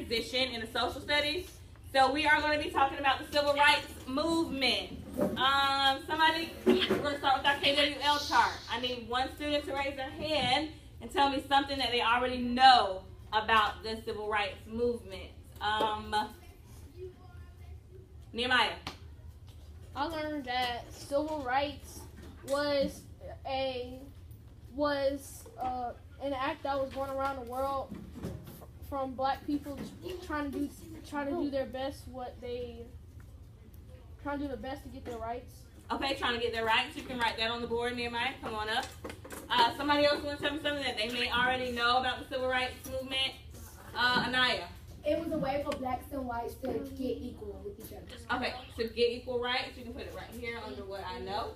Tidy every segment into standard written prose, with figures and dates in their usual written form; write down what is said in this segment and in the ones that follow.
transition in the social studies. So we are going to be talking about the civil rights movement. We're going to start with our KWL chart. I need one student to raise their hand and tell me something that they already know about the civil rights movement. Nehemiah. I learned that civil rights was an act that was going around the world from black people trying to do their best, trying to do the best to get their rights. Okay, trying to get their rights. You can write that on the board, Nehemiah. Come on up. Somebody else want to tell me something that they may already know about the civil rights movement? Anaya. It was a way for blacks and whites to get equal with each other. Okay, to get equal rights, you can put it right here under what I know.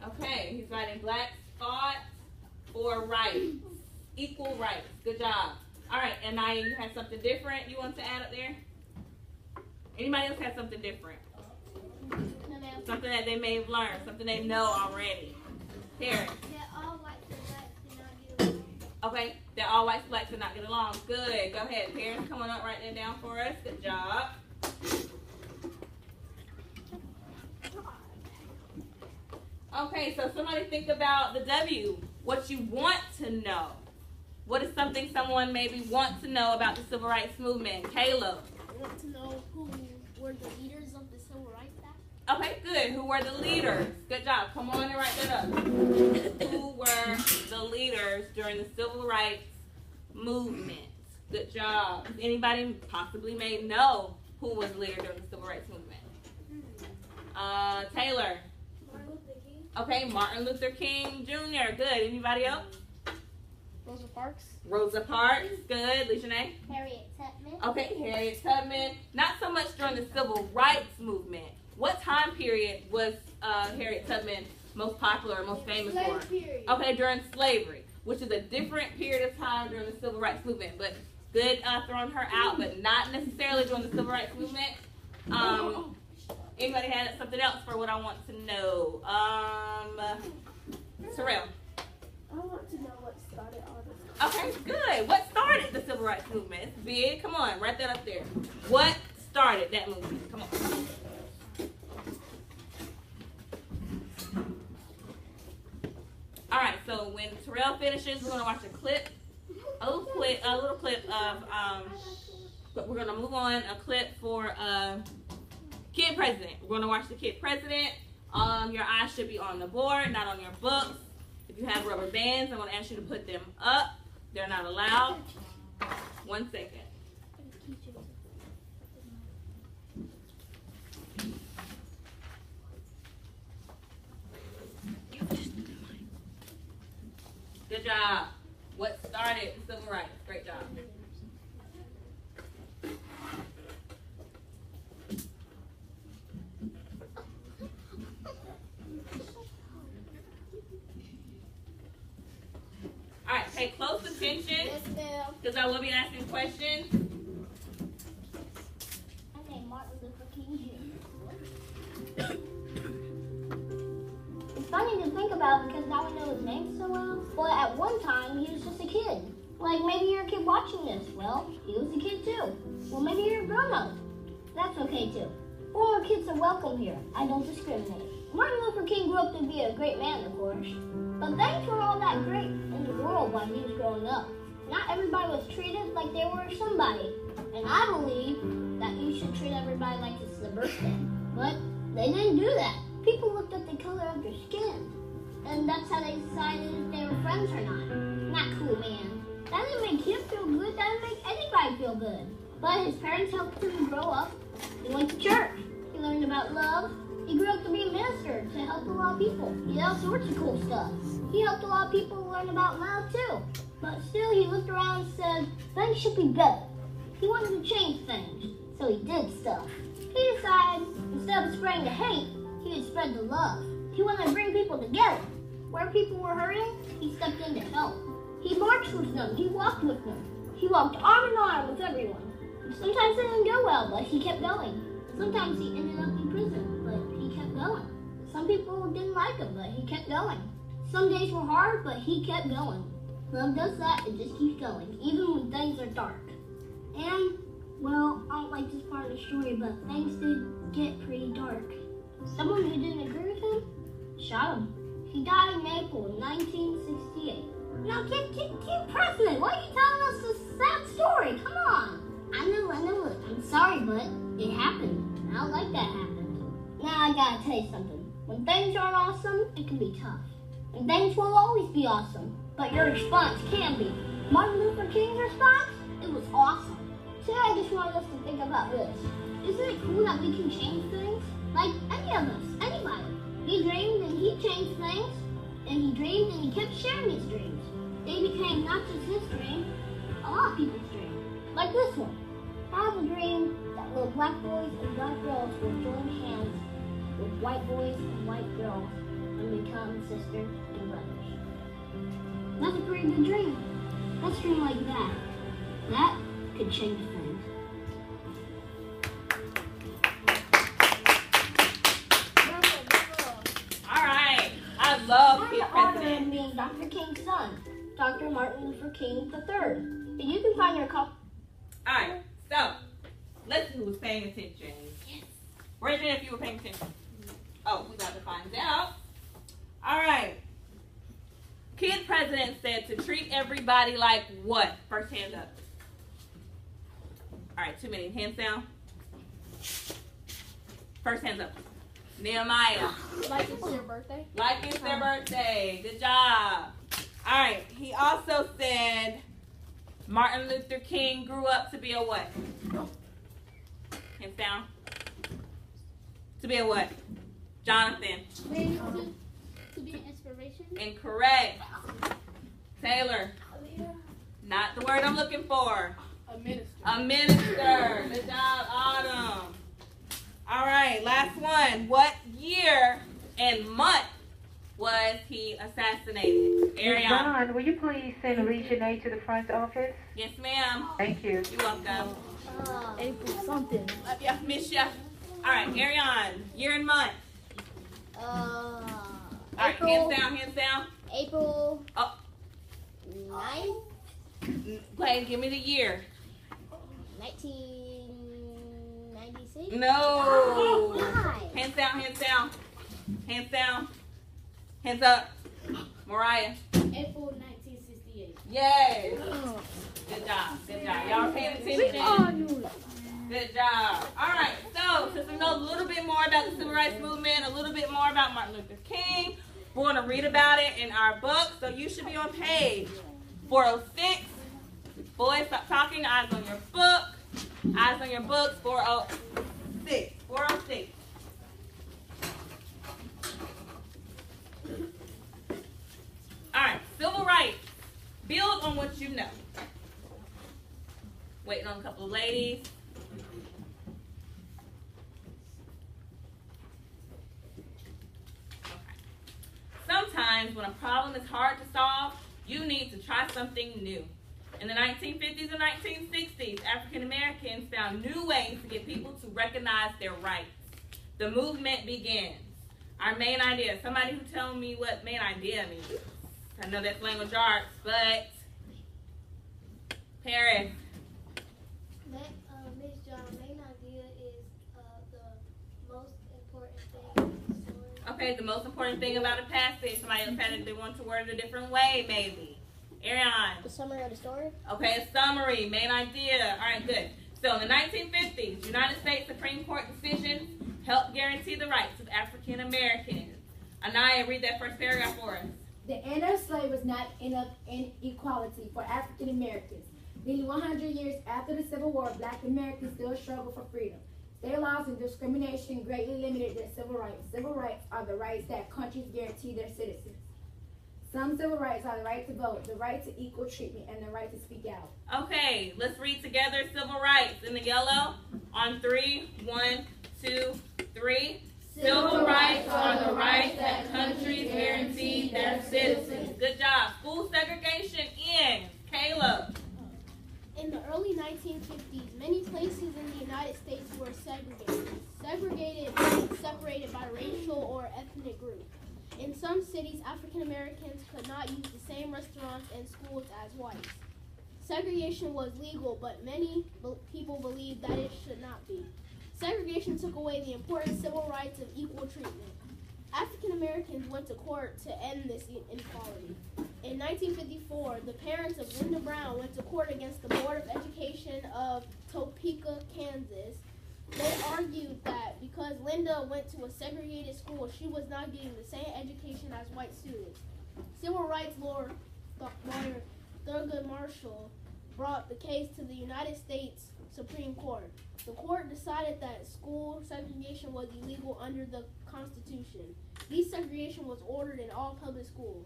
Okay, he's writing blacks fought for rights, equal rights. Good job. All right, and Naya, you had something different you want to add up there? Anybody else have something different? Something that they may have learned, something they know already. Terrence. That all whites and blacks did not get along. Okay, that all whites and blacks did not get along. Good. Go ahead, parents. Come on up, write that down for us. Good job. Okay, so somebody think about the W. What you want to know. What is something someone maybe wants to know about the civil rights movement? Caleb. I want to know who were the leaders of the Civil Rights Act. Okay, good. Who were the leaders? Good job. Come on and write that up. Who were the leaders during the civil rights movement? Good job. Anybody possibly may know who was the leader during the civil rights movement? Taylor. Martin Luther King. Okay, Martin Luther King Jr. Good. Anybody else? Rosa Parks. Rosa Parks. Good. Legion. Harriet Tubman. Okay, Harriet Tubman. Not so much during the civil rights movement. What time period was Harriet Tubman most popular or most famous for? Period. Okay, during slavery, which is a different period of time during the civil rights movement. But good throwing her out, but not necessarily during the civil rights movement. Anybody had something else for what I want to know? Terrell. I want to know what started all this. Okay, good. What started the civil rights movement? It's big. Come on, write that up there. What started that movement? Come on. All right, so when Terrell finishes, we're gonna watch a little clip of but we're gonna move on a clip for Kid President. We're gonna watch the Kid President. Your eyes should be on the board, not on your books. If you have rubber bands, I'm gonna ask you to put them up. They're not allowed. 1 second. Good job. What started the civil rights? Great job. All right, pay close attention Yes, ma'am. because I will be asking questions. I named Martin Luther King Jr. It's funny to think about because now we know his name so well. But at one time, he was just a kid. Like maybe you're a kid watching this. Well, he was a kid too. Well, maybe you're a grown-up. That's okay too. All kids are welcome here. I don't discriminate. Martin Luther King grew up to be a great man, of course. But things were all that great in the world while he was growing up. Not everybody was treated like they were somebody. And I believe that you should treat everybody like it's their birthday. But they didn't do that. People looked at the color of their skin. And that's how they decided if they were friends or not. Not cool, man. That didn't make him feel good. That didn't make anybody feel good. But his parents helped him grow up. He went to church. He learned about love. He grew up to be a minister to help a lot of people. He did all sorts of cool stuff. He helped a lot of people learn about love too. But still, he looked around and said, things should be better. He wanted to change things, so he did stuff. He decided, instead of spreading the hate, he would spread the love. He wanted to bring people together. Where people were hurting, he stepped in to help. He marched with them. He walked with them. He walked arm in arm with everyone. Sometimes it didn't go well, but he kept going. Sometimes he ended up in prison, but he kept going. Some people didn't like him, but he kept going. Some days were hard, but he kept going. Love does that, it just keeps going, even when things are dark. And, well, I don't like this part of the story, but things did get pretty dark. Someone who didn't agree with him shot him. He died in April 1968. Now, keep president. Why are you telling us this sad story? Come on. I know. Look, I'm sorry, but it happened. I don't like that happened. Now, I gotta tell you something. When things aren't awesome, it can be tough. And things won't always be awesome, but your response can be. Martin Luther King's response? It was awesome. Today, I just wanted us to think about this. Isn't it cool that we can change things? Like any of us, anybody. He dreamed and he changed things. And he dreamed and he kept sharing his dreams. They became not just his dream, a lot of people's dream. Like this one. I have a dream that little black boys and black girls will join hands with white boys and white girls and become sisters and brothers. That's a pretty good dream. Let's dream like that. That could change things. Love Kid President. Being Dr. King's son, Dr. Martin Luther King III. And you can find your copy. Alright, so let's see who's paying attention. Yes. Raise your hand if you were paying attention. Oh, we got to find out. Alright. Kid President said to treat everybody like what? First hand up. Alright, too many. Hands down. First hands up. Nehemiah. Like it's your birthday? Like it's their birthday. Good job. All right. He also said Martin Luther King grew up to be a what? Hands down. To be a what? Jonathan. To be an inspiration. Incorrect. Taylor. Not the word I'm looking for. A minister. A minister. Good job, Autumn. All right, last one. What year and month was he assassinated? Ariana. John, will you please send Alicia Nate to the front office? Yes, ma'am. Thank you. You're welcome. April something. Love ya, miss ya. All right, Ariane, year and month. All right, hands down. April. Oh. 9th. Play, give me the year. 1996. No. Why? Hands down, hands down. Hands down. Hands up. Mariah. April 1968. Yes. Good job. Good job. Y'all paying attention? Good job. All right. So, since we know a little bit more about the Civil Rights Movement, a little bit more about Martin Luther King, we're going to read about it in our book. So, you should be on page 406. Boys, stop talking. Eyes on your book. Eyes on your books. 406. 406. All right. Civil rights. Build on what you know. Waiting on a couple of ladies. Okay. Sometimes when a problem is hard to solve, you need to try something new. In the 1950s and 1960s, African Americans found new ways to get people to recognize their rights. The movement begins. Our main idea. Somebody who tell me what main idea means. I know that's language arts, but Paris. Miss John, main idea is the most important thing in the story. Okay, the most important thing about a passage. Somebody else had it, they want to word it a different way, maybe. Ariane. The summary of the story? Okay, a summary, main idea. All right, good. So in the 1950s, United States Supreme Court decisions helped guarantee the rights of African Americans. Anaya, read that first paragraph for us. The end of slavery was not enough inequality for African Americans. Nearly 100 years after the Civil War, Black Americans still struggle for freedom. State laws and discrimination greatly limited their civil rights. Civil rights are the rights that countries guarantee their citizens. Some civil rights are the right to vote, the right to equal treatment, and the right to speak out. Okay, let's read together civil rights in the yellow on 3. 1, 2, 3. Civil rights are the rights that countries guarantee their citizens. Good job. School segregation ends. Caleb. In the early 1950s, many places in the United States were segregated. Segregated means separated by racial or ethnic group. In some cities, African Americans could not use the same restaurants and schools as whites. Segregation was legal, but many people believed that it should not be. Segregation took away the important civil rights of equal treatment. African Americans went to court to end this inequality. In 1954, the parents of Linda Brown went to court against the Board of Education of Topeka, Kansas. They argued that because Linda went to a segregated school, she was not getting the same education as white students. Civil rights lawyer Thurgood Marshall brought the case to the United States Supreme Court. The court decided that school segregation was illegal under the Constitution. Desegregation was ordered in all public schools.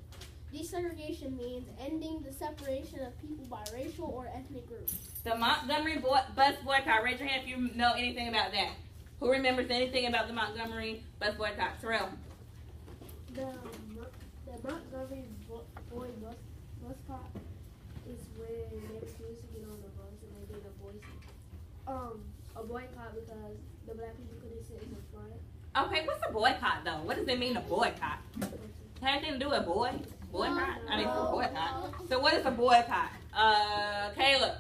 Desegregation means ending the separation of people by racial or ethnic groups. The Montgomery bus boycott. Raise your hand if you know anything about that. Who remembers anything about the Montgomery bus boycott? Terrell. The Montgomery bus stop is when they refused to get on the bus and they did a boycott because the black people couldn't sit in the front. Okay, what's a boycott though? What does it mean to boycott? Have anything to do with boycott? I mean, boycott. So what is a boycott? Caleb.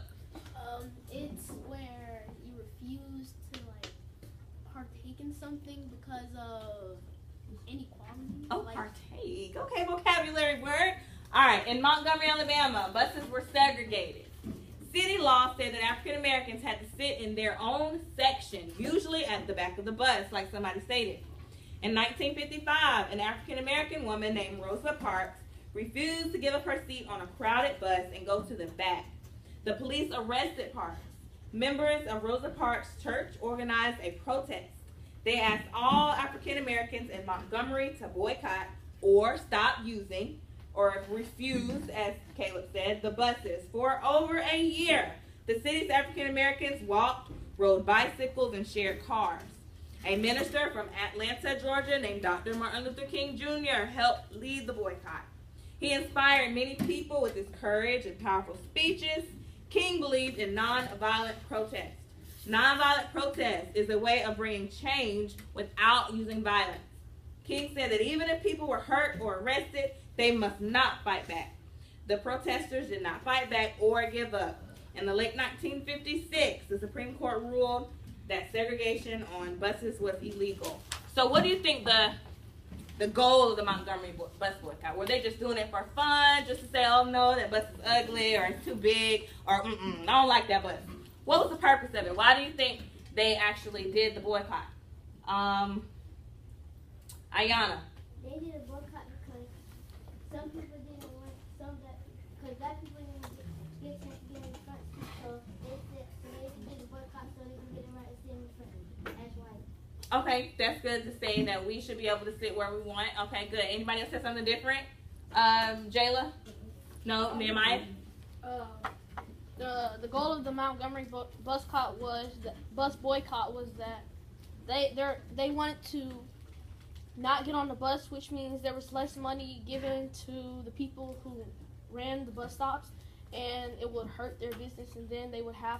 It's where you refuse to partake in something because of inequality. Oh, partake. Okay, vocabulary word. All right, in Montgomery, Alabama, buses were segregated. City law said that African Americans had to sit in their own section, usually at the back of the bus, like somebody stated. In 1955, an African American woman named Rosa Parks refused to give up her seat on a crowded bus and go to the back. The police arrested Parks. Members of Rosa Parks' church organized a protest. They asked all African Americans in Montgomery to boycott or stop using or refuse, as Caleb said, the buses. For over a year, the city's African Americans walked, rode bicycles, and shared cars. A minister from Atlanta, Georgia, named Dr. Martin Luther King Jr. helped lead the boycott. He inspired many people with his courage and powerful speeches. King believed in nonviolent protest. Nonviolent protest is a way of bringing change without using violence. King said that even if people were hurt or arrested, they must not fight back. The protesters did not fight back or give up. In the late 1956, the Supreme Court ruled that segregation on buses was illegal. So what do you think the goal of the Montgomery bus boycott? Were they just doing it for fun, just to say, oh no, that bus is ugly or it's too big, or I don't like that bus? What was the purpose of it? Why do you think they actually did the boycott? Ayana. They did a boycott because some people didn't want because black people didn't get in the front seat, so they did a boycott so they can get a right to sit in the front as white. Okay, that's good to say that we should be able to sit where we want. Okay, good. Anybody else have something different? Jayla? No, Nehemiah? The goal of the Montgomery bus boycott was that they wanted to not get on the bus, which means there was less money given to the people who ran the bus stops, and it would hurt their business, and then they would have